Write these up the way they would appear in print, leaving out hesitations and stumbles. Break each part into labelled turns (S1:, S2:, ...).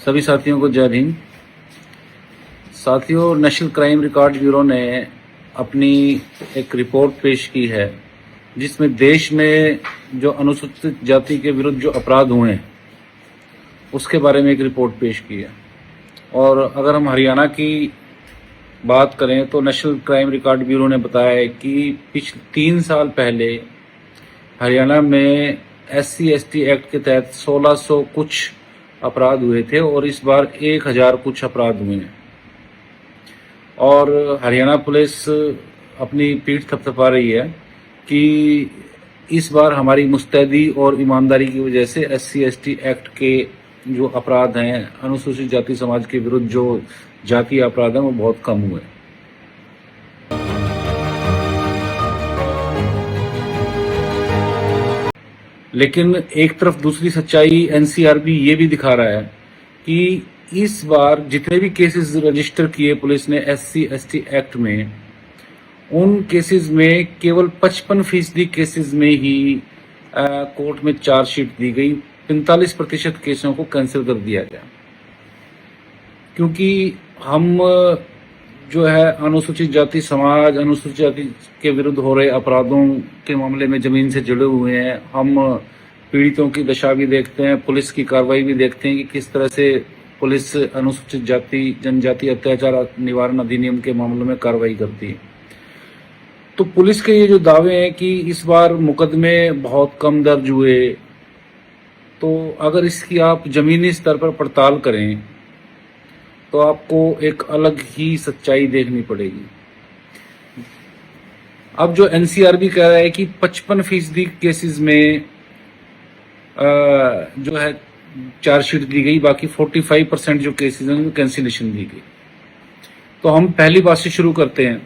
S1: सभी साथियों को जय हिंद। साथियों, नेशनल क्राइम रिकॉर्ड ब्यूरो ने अपनी एक रिपोर्ट पेश की है जिसमें देश में जो अनुसूचित जाति के विरुद्ध जो अपराध हुए हैं उसके बारे में एक रिपोर्ट पेश की है। और अगर हम हरियाणा की बात करें तो नेशनल क्राइम रिकॉर्ड ब्यूरो ने बताया है कि पिछले 3 साल पहले हरियाणा में SC/ST एक्ट के तहत 1600 कुछ अपराध हुए थे और इस बार 1000 कुछ अपराध हुए हैं। और हरियाणा पुलिस अपनी पीठ थपथपा रही है कि इस बार हमारी मुस्तैदी और ईमानदारी की वजह से SC/ST एक्ट के जो अपराध हैं, अनुसूचित जाति समाज के विरुद्ध जो जातीय अपराध हैं, वो बहुत कम हुए। लेकिन एक तरफ दूसरी सच्चाई NCRB ये भी दिखा रहा है कि इस बार जितने भी केसेस रजिस्टर किए पुलिस ने SC/ST एक्ट में, उन केसेस में केवल 55% केसेस में ही कोर्ट में चार्जशीट दी गई। 45% केसों को कैंसिल कर दिया गया क्योंकि हम जो है अनुसूचित जाति समाज, अनुसूचित जाति के विरुद्ध हो रहे अपराधों के मामले में जमीन से जुड़े हुए हैं। हम पीड़ितों की दशा भी देखते हैं, पुलिस की कार्रवाई भी देखते हैं कि किस तरह से पुलिस अनुसूचित जाति जनजाति अत्याचार निवारण अधिनियम के मामलों में कार्रवाई करती है। तो पुलिस के ये जो दावे हैं कि इस बार मुकदमे बहुत कम दर्ज हुए, तो अगर इसकी आप जमीनी स्तर पर पड़ताल करें तो आपको एक अलग ही सच्चाई देखनी पड़ेगी। अब जो NCRB कह रहा है कि 55% केसेस में जो है चार्जशीट दी गई, बाकी 45% जो केसेस हैं उनमें कैंसिलेशन दी गई। तो हम पहली बात से शुरू करते हैं।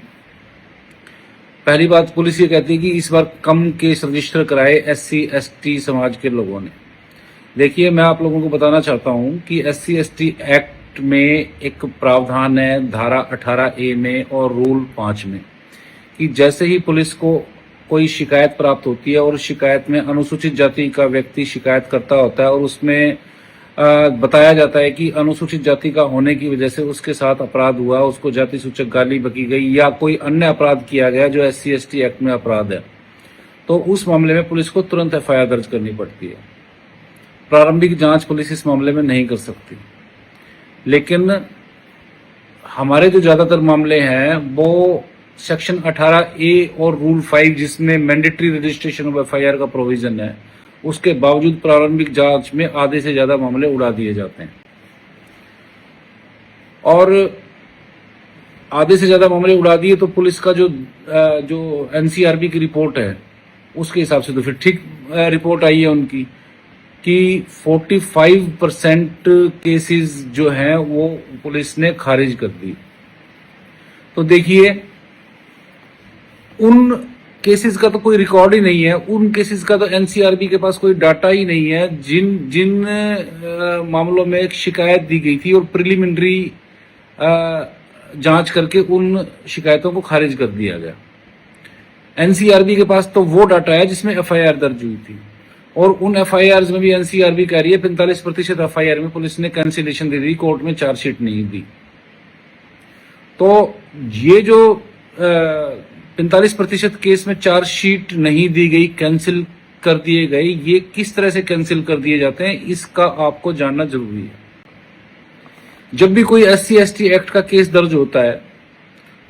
S1: पहली बात पुलिस ये कहती है कि इस बार कम केस रजिस्टर कराए SC/ST समाज के लोगों ने। देखिए, मैं आप लोगों को बताना चाहता हूं कि SC/ST एक्ट में एक प्रावधान है धारा 18A में और रूल 5 में कि जैसे ही पुलिस को कोई शिकायत प्राप्त होती है और शिकायत में अनुसूचित जाति का व्यक्ति शिकायत करता होता है और उसमें बताया जाता है कि अनुसूचित जाति का होने की वजह से उसके साथ अपराध हुआ, उसको जाति सूचक गाली बकी गई या कोई अन्य अपराध किया गया जो SC/ST एक्ट में अपराध है, तो उस मामले में पुलिस को तुरंत FIR दर्ज करनी पड़ती है। प्रारंभिक जांच पुलिस इस मामले में नहीं कर सकती। लेकिन हमारे जो ज्यादातर मामले हैं वो सेक्शन 18A और रूल 5 जिसमें मैंडेटरी रजिस्ट्रेशन ऑफ FIR का प्रोविजन है, उसके बावजूद प्रारंभिक जांच में आधे से ज्यादा मामले उड़ा दिए जाते हैं। और आधे से ज्यादा मामले उड़ा दिए तो पुलिस का जो NCRB की रिपोर्ट है उसके हिसाब से तो फिर ठीक रिपोर्ट आई है उनकी कि 45% केसेस जो हैं वो पुलिस ने खारिज कर दी। तो देखिए, उन केसेस का तो कोई रिकॉर्ड ही नहीं है, उन केसेस का तो NCRB के पास कोई डाटा ही नहीं है जिन मामलों में एक शिकायत दी गई थी और प्रिलिमिनरी जांच करके उन शिकायतों को खारिज कर दिया गया। NCRB के पास तो वो डाटा है जिसमें FIR दर्ज हुई थी और उन FIRs में भी NCRB कह रही है 45% FIR में पुलिस ने कैंसिलेशन दे दी, कोर्ट में चार्जशीट नहीं दी। तो ये जो 45% केस में चार्जशीट नहीं दी गई, कैंसिल कर दिए गए, ये किस तरह से कैंसिल कर दिए जाते हैं इसका आपको जानना जरूरी है। जब भी कोई SC/ST एक्ट का केस दर्ज होता है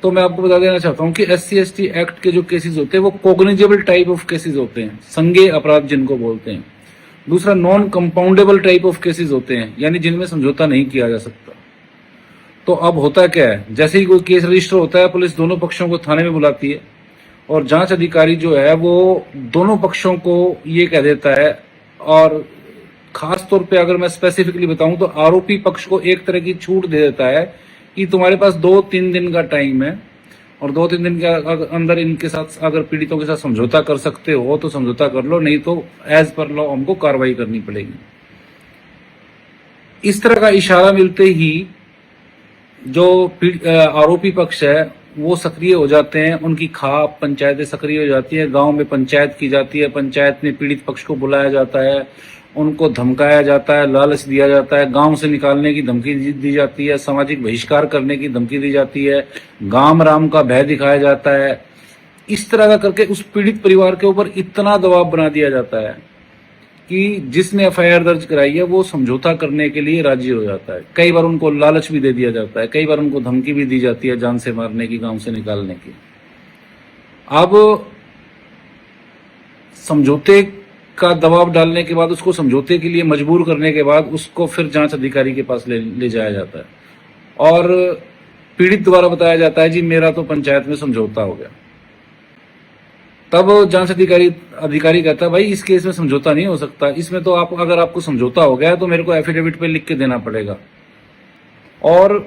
S1: तो मैं आपको बता देना चाहता हूं कि SC/ST एक्ट के जो केसेस होते हैं वो कॉग्निजेबल टाइप ऑफ केसेस होते हैं, संज्ञेय अपराध जिनको बोलते हैं। दूसरा, non compoundable type of cases होते हैं, यानी जिनमें समझौता नहीं किया जा सकता। तो अब होता क्या है, जैसे ही कोई केस रजिस्टर होता है पुलिस दोनों पक्षों को थाने में बुलाती है और जांच अधिकारी जो है वो दोनों पक्षों को ये कह देता है, और खास तौर पे अगर मैं स्पेसिफिकली बताऊं तो आरोपी पक्ष को एक तरह की छूट दे देता है कि तुम्हारे पास 2-3 दिन का टाइम है और 2-3 दिन के अंदर इनके साथ अगर पीड़ितों के साथ समझौता कर सकते हो तो समझौता कर लो, नहीं तो एज पर लॉ हमको कार्रवाई करनी पड़ेगी। इस तरह का इशारा मिलते ही जो आरोपी पक्ष है वो सक्रिय हो जाते हैं, उनकी खाप पंचायतें सक्रिय हो जाती है, गांव में पंचायत की जाती है, पंचायत में पीड़ित पक्ष को बुलाया जाता है उनको धमकाया जाता है, लालच दिया जाता है, गांव से निकालने की धमकी दी जाती है, सामाजिक बहिष्कार करने की धमकी दी जाती है, गांव राम का भय दिखाया जाता है। इस तरह का करके उस पीड़ित परिवार के ऊपर इतना दबाव बना दिया जाता है कि जिसने एफआईआर दर्ज कराई है वो समझौता करने के लिए राजी हो जाता है। कई बार उनको लालच भी दे दिया जाता है, कई बार उनको धमकी भी दी जाती है जान से मारने की, गांव से निकालने की। अब समझौते का दबाव डालने के बाद, उसको समझौते के लिए मजबूर करने के बाद उसको फिर जांच अधिकारी के पास ले जाया जाता है और पीड़ित द्वारा बताया जाता है जी मेरा तो पंचायत में समझौता हो गया। तब जांच अधिकारी कहता है भाई इस केस में समझौता नहीं हो सकता, इसमें तो अगर आपको समझौता हो गया है तो मेरे को एफिडेविट पे लिख के देना पड़ेगा। और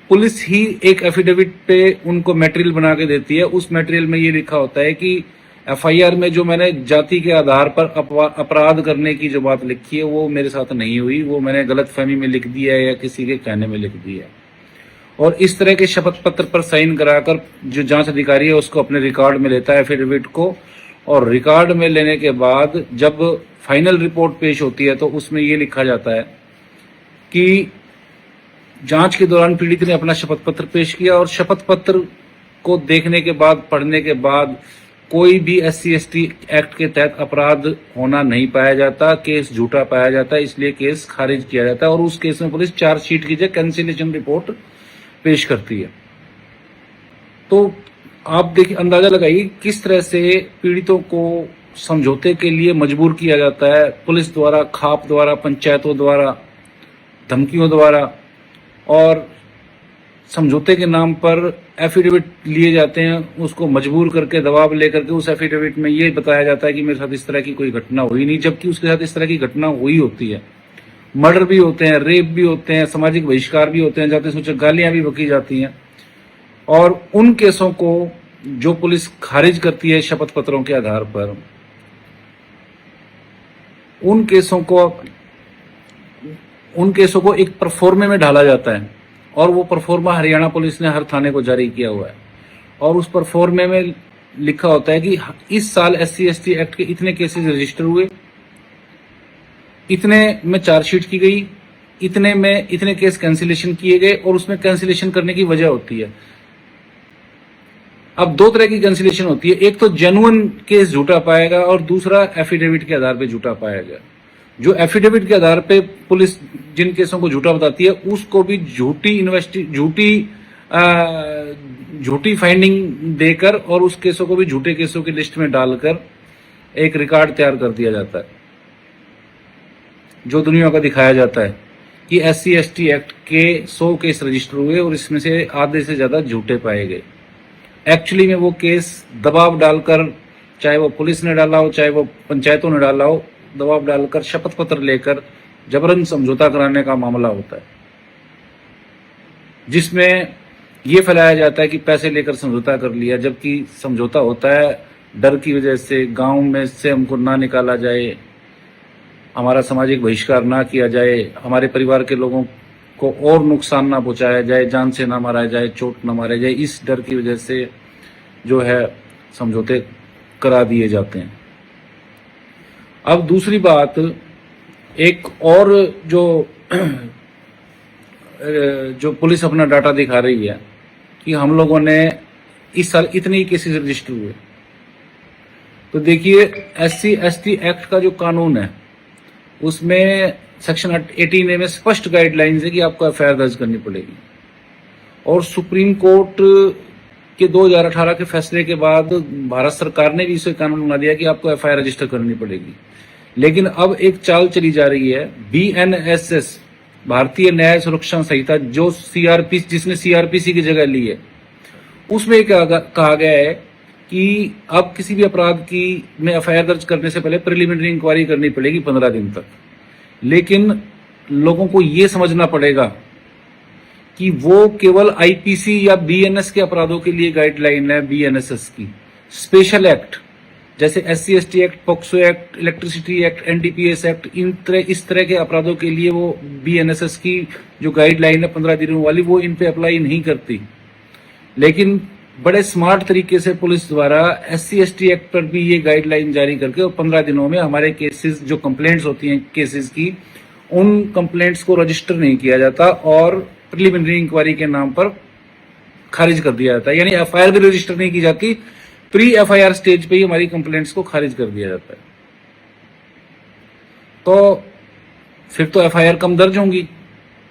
S1: पुलिस ही एक एफिडेविट पे उनको मटेरियल बना के देती है। उस मटेरियल में ये लिखा होता है कि एफआईआर में जो मैंने जाति के आधार पर अपराध करने की जो बात लिखी है वो मेरे साथ नहीं हुई, वो मैंने गलतफहमी में लिख दिया है या किसी के कहने में लिख दिया है। और इस तरह के शपथ पत्र पर साइन कराकर जो जांच अधिकारी है उसको अपने रिकॉर्ड में लेता है एफिडेविट को, और रिकॉर्ड में लेने के बाद जब फाइनल रिपोर्ट पेश होती है तो उसमें ये लिखा जाता है कि जांच के दौरान पीड़ित ने अपना शपथ पत्र पेश किया और शपथ पत्र को देखने के बाद, पढ़ने के बाद कोई भी SC/ST एक्ट के तहत अपराध होना नहीं पाया जाता, केस झूठा पाया जाता है, इसलिए केस खारिज किया जाता है। और उस केस में पुलिस चार्जशीट की जगह कैंसिलेशन रिपोर्ट पेश करती है। तो आप देखिए, अंदाजा लगाइए किस तरह से पीड़ितों को समझौते के लिए मजबूर किया जाता है पुलिस द्वारा, खाप द्वारा, पंचायतों द्वारा, धमकियों द्वारा। और समझौते के नाम पर एफिडेविट लिए जाते हैं, उसको मजबूर करके, दबाव लेकर के उस एफिडेविट में ये बताया जाता है कि मेरे साथ इस तरह की कोई घटना हुई नहीं, जबकि उसके साथ इस तरह की घटना हुई होती है। मर्डर भी होते हैं, रेप भी होते हैं, सामाजिक बहिष्कार भी होते हैं, जाते सोचे गालियां भी बकी जाती हैं। और उन केसों को जो पुलिस खारिज करती है शपथ पत्रों के आधार पर, उन केसों को एक परफॉर्मे में ढाला जाता है और वो परफॉर्मा हरियाणा पुलिस ने हर थाने को जारी किया हुआ है। और उस परफॉर्मे में लिखा होता है कि इस साल SC/ST एक्ट के इतने केसेस रजिस्टर हुए, इतने में चार्जशीट की गई, इतने में इतने केस कैंसिलेशन किए गए, और उसमें कैंसिलेशन करने की वजह होती है। अब दो तरह की कैंसिलेशन होती है, एक तो जेन्युइन केस झूठा पाएगा और दूसरा एफिडेविट के आधार पर झूठा पाएगा। जो एफिडेविट के आधार पे पुलिस जिन केसों को झूठा बताती है उसको भी झूठी फाइंडिंग देकर और उस केसों को भी झूठे केसों की लिस्ट में डालकर एक रिकॉर्ड तैयार कर दिया जाता है, जो दुनिया को दिखाया जाता है कि SC/ST एक्ट के 100 केस रजिस्टर हुए और इसमें से आधे से ज्यादा झूठे पाए गए। एक्चुअली में वो केस दबाव डालकर, चाहे वो पुलिस ने डाला हो चाहे वो पंचायतों ने डाला हो, दबाव डालकर शपथ पत्र लेकर जबरन समझौता कराने का मामला होता है, जिसमें यह फैलाया जाता है कि पैसे लेकर समझौता कर लिया, जबकि समझौता होता है डर की वजह से, गांव में से हमको ना निकाला जाए, हमारा सामाजिक बहिष्कार ना किया जाए, हमारे परिवार के लोगों को और नुकसान ना पहुंचाया जाए, जान से ना मारा जाए, चोट ना मारा जाए, इस डर की वजह से जो है समझौते करा दिए जाते हैं। अब दूसरी बात, एक और जो पुलिस अपना डाटा दिखा रही है कि हम लोगों ने इस साल इतने ही केसेस रजिस्टर हुए। तो देखिए, SC/ST एक्ट का जो कानून है उसमें सेक्शन 18A में स्पष्ट गाइडलाइंस है कि आपको एफआईआर दर्ज करनी पड़ेगी। और सुप्रीम कोर्ट के 2018 के फैसले के बाद भारत सरकार ने भी इसे कानून बना दिया कि आपको एफआईआर रजिस्टर करनी पड़ेगी। लेकिन अब एक चाल चली जा रही है, BNSS, भारतीय न्याय सुरक्षा संहिता, जो जिसने CRPC की जगह ली है, उसमें कहा गया है कि अब किसी भी अपराध में एफआईआर दर्ज करने से पहले प्रिलिमिनरी इंक्वायरी करनी पड़ेगी 15 दिन तक। लेकिन लोगों को ये समझना पड़ेगा कि वो केवल IPC या BNS के अपराधों के लिए गाइडलाइन है BNSS की। स्पेशल एक्ट जैसे SC/ST act, POCSO act, electricity act, NDPS act, इस तरह के अपराधों के लिए वो BNSS की जो गाइडलाइन है 15 दिनों वाली, वो इन पे अप्लाई नहीं करती। लेकिन बड़े स्मार्ट तरीके से पुलिस द्वारा SC/ST एक्ट पर भी ये गाइडलाइन जारी करके और 15 दिनों में हमारे केसेस जो कंप्लेंट्स होती हैं केसेस की, उन कंप्लेंट्स को रजिस्टर नहीं किया जाता और प्रिलिमिनरी इंक्वायरी के नाम पर खारिज कर दिया जाता है। यानी FIR भी रजिस्टर नहीं की जाती, प्री FIR स्टेज पे ही हमारी कंप्लेंट्स को खारिज कर दिया जाता है। तो फिर तो FIR कम दर्ज होंगी।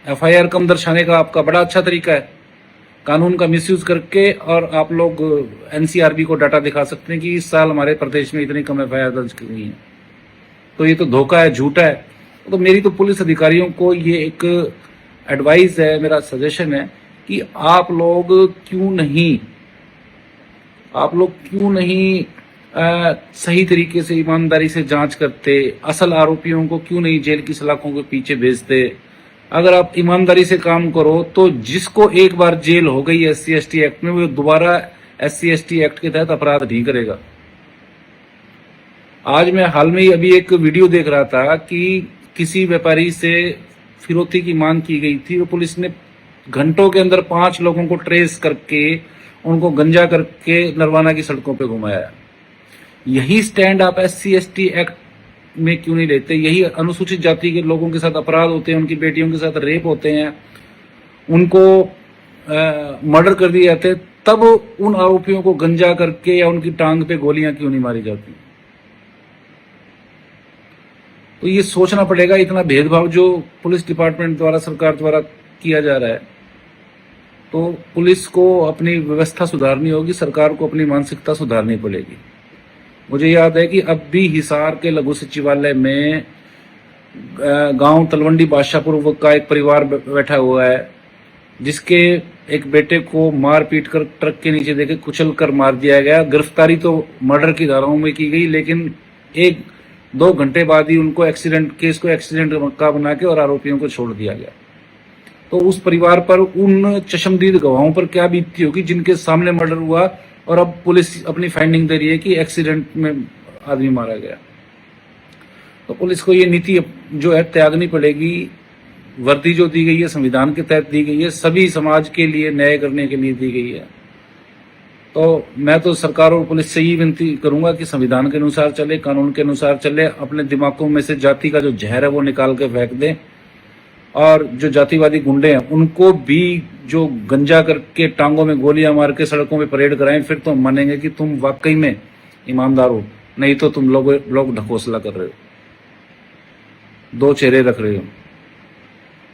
S1: FIR कम दर्शाने का आपका बड़ा अच्छा तरीका है, कानून का मिसयूज करके, और आप लोग NCRB को डाटा दिखा सकते हैं कि इस साल हमारे प्रदेश में इतनी कम FIR दर्ज की गई है। तो ये तो धोखा है, झूठा है। तो मेरी तो पुलिस अधिकारियों को ये एक एडवाइस है, मेरा सजेशन है कि आप लोग क्यों नहीं सही तरीके से ईमानदारी से जांच करते, असल आरोपियों को क्यों नहीं जेल की सलाखों के पीछे भेजते। अगर आप ईमानदारी से काम करो तो जिसको एक बार जेल हो गई SC/ST एक्ट में, वो दोबारा SC/ST एक्ट के तहत अपराध नहीं करेगा। आज मैं हाल में ही अभी एक वीडियो देख रहा था कि किसी व्यापारी से फिरौती की मांग की गई थी, तो पुलिस ने घंटों के अंदर 5 लोगों को ट्रेस करके उनको गंजा करके नरवाना की सड़कों पे घुमाया। यही स्टैंड आप SC/ST एक्ट में क्यों नहीं लेते? यही अनुसूचित जाति के लोगों के साथ अपराध होते हैं, उनकी बेटियों के साथ रेप होते हैं, उनको मर्डर कर दिए जाते हैं, तब उन आरोपियों को गंजा करके या उनकी टांग पे गोलियां क्यों नहीं मारी जाती? तो ये सोचना पड़ेगा। इतना भेदभाव जो पुलिस डिपार्टमेंट द्वारा, सरकार द्वारा किया जा रहा है, तो पुलिस को अपनी व्यवस्था सुधारनी होगी, सरकार को अपनी मानसिकता सुधारनी पड़ेगी। मुझे याद है कि अब भी हिसार के लघु सचिवालय में गांव तलवंडी बादशाहपुर का एक परिवार बैठा हुआ है, जिसके एक बेटे को मार पीट कर ट्रक के नीचे देके कुचल कर मार दिया गया। गिरफ्तारी तो मर्डर की धाराओं में की गई, लेकिन 1-2 घंटे बाद ही उनको केस को एक्सीडेंट का बना के और आरोपियों को छोड़ दिया गया। तो उस परिवार पर, उन चशमदीद गवाहों पर क्या बीतती होगी जिनके सामने मर्डर हुआ और अब पुलिस अपनी फाइंडिंग दे रही है कि एक्सीडेंट में आदमी मारा गया। तो पुलिस को ये नीति जो है त्यागनी पड़ेगी। वर्दी जो दी गई है संविधान के तहत दी गई है, सभी समाज के लिए न्याय करने के लिए दी गई है। तो मैं तो सरकार और पुलिस से ही विनती करूंगा कि संविधान के अनुसार चले, कानून के अनुसार चले, अपने दिमागों में से जाति का जो जहर है वो निकाल के फेंक दें, और जो जातिवादी गुंडे हैं उनको भी जो गंजा करके टांगों में गोलियां मार के सड़कों में परेड कराएं, फिर तो मानेंगे कि तुम वाकई में ईमानदार हो। नहीं तो तुम लोग ढकोसला कर रहे हो, 2 चेहरे रख रहे हो,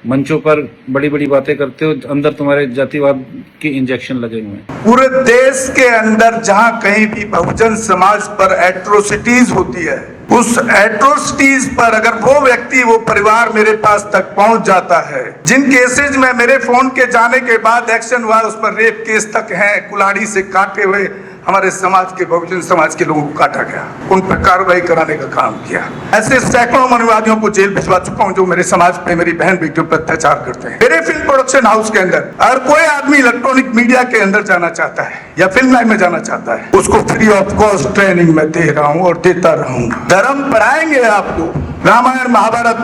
S1: मंचों पर बड़ी बड़ी बातें करते हो, अंदर तुम्हारे जातिवाद के इंजेक्शन लगे हुए हैं।
S2: पूरे देश के अंदर जहां कहीं भी बहुजन समाज पर एट्रोसिटीज होती है, उस एट्रोसिटीज पर अगर वो व्यक्ति, वो परिवार मेरे पास तक पहुंच जाता है, जिन केसेज में मेरे फोन के जाने के बाद एक्शन हुआ, उस पर रेप केस तक है, कुल्हाड़ी से काटे हुए हमारे समाज के, बहुजन समाज के लोगों को काटा गया, उन पर कार्रवाई कराने का काम किया। ऐसे सैकड़ों मनुवादियों को जेल भिजवा चुका हूं जो मेरे समाज पे, मेरी बहन बेटियों पर अत्याचार करते हैं। मेरे फिल्म प्रोडक्शन हाउस के अंदर अगर कोई आदमी इलेक्ट्रॉनिक मीडिया के अंदर जाना चाहता है या फिल्म लाइन में जाना चाहता है, उसको फ्री ऑफ कॉस्ट ट्रेनिंग में दे रहा हूं और देता रहूंगा। धर्म पढ़ाएंगे आपको, रामायण, महाभारत,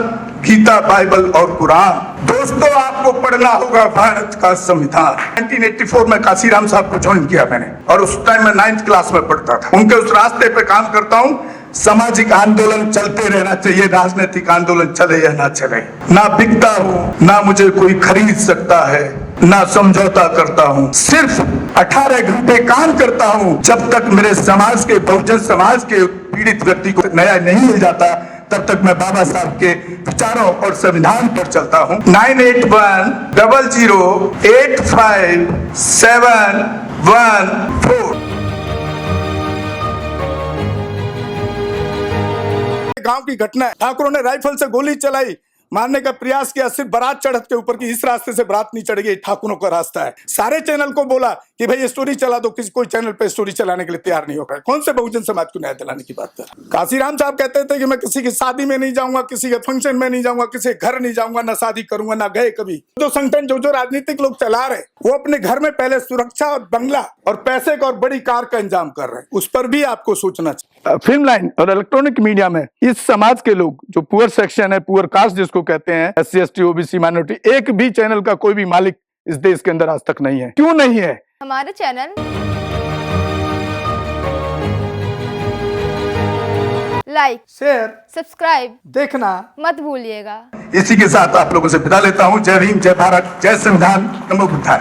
S2: गीता, बाइबल और कुरान। दोस्तों, आपको पढ़ना होगा भारत का संविधान। 1984 में काशीराम साहब को ज्वाइन किया मैंने, और उस टाइम मैं 9th क्लास में पढ़ता था। उनके उस रास्ते पे काम करता हूँ। सामाजिक आंदोलन चलते रहना चाहिए, राजनीतिक आंदोलन चले या ना चले। ना बिकता हूँ, ना मुझे कोई खरीद सकता है, ना समझौता करता हूँ। सिर्फ 18 घंटे काम करता हूँ। जब तक मेरे समाज के, बहुजन समाज के पीड़ित व्यक्ति को न्याय नहीं मिल जाता, तब तक मैं बाबा साहब के विचारों और संविधान पर चलता हूँ। 9810085714। गांव की घटना है, ठाकुरों ने राइफल से गोली चलाई, मारने का प्रयास किया, सिर्फ बारात चढ़त के ऊपर की, इस रास्ते से बारात नहीं चढ़ गई, ठाकुरों का रास्ता है। सारे चैनल को बोला कि भाई ये स्टोरी चला दो, किसी कोई चैनल पे स्टोरी चलाने के लिए तैयार नहीं होगा। कौन से बहुजन समाज को न्याय दिलाने की बात कर? काशीराम साहब कहते थे कि मैं किसी की शादी में नहीं जाऊंगा, किसी के फंक्शन में नहीं जाऊंगा, किसी के घर नहीं जाऊंगा, ना शादी करूंगा, ना गए कभी। जो संगठन, जो राजनीतिक लोग चला रहे, वो अपने घर में पहले सुरक्षा और बंगला और पैसे का और बड़ी कार का इंतजाम कर रहे हैं। उस पर भी आपको सोचना चाहिए। फिल्म लाइन और इलेक्ट्रॉनिक मीडिया में इस समाज के लोग, जो पुअर सेक्शन है, पुअर कास्ट जिसको कहते हैं, SC/ST OBC माइनॉरिटी, एक भी चैनल का कोई भी मालिक इस देश के अंदर आज तक नहीं है। क्यों नहीं है?
S3: हमारा चैनल लाइक,
S2: शेयर,
S3: सब्सक्राइब
S2: देखना
S3: मत भूलिएगा।
S2: इसी के साथ आप लोगों से विदा लेता हूं। जय भीम, जय भारत, जय संविधान, नमो बुद्धाय।